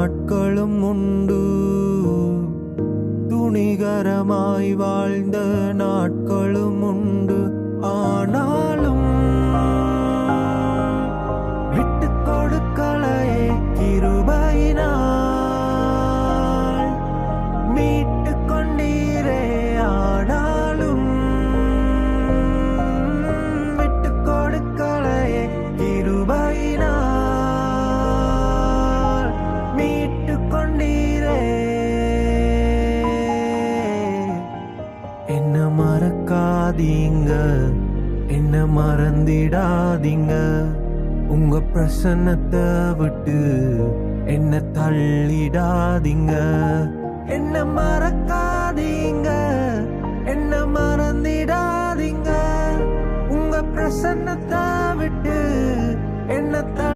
நாட்களும் உண்டு, துணிகரமாய் வாழ்ந்த நாட்களும் உண்டு. ஆனாலும் விட்டு கொடுக்கலையே கிருபையினால் மீட்டு கொண்டீரே. ஆனாலும் விட்டு கொடுக்கலையே கிருபையினால் மீட்டு கொண்டீரே. என்ன மறக்காதீங்க, என்ன மறந்திடாதீங்க, உங்க பிரசன்னத்தை விட்டு என்ன தள்ளிடாதீங்க. என்ன மறக்காதீங்க, என்ன மறந்திடாதீங்க, உங்க பிரசன்னத்தை விட்டு என்ன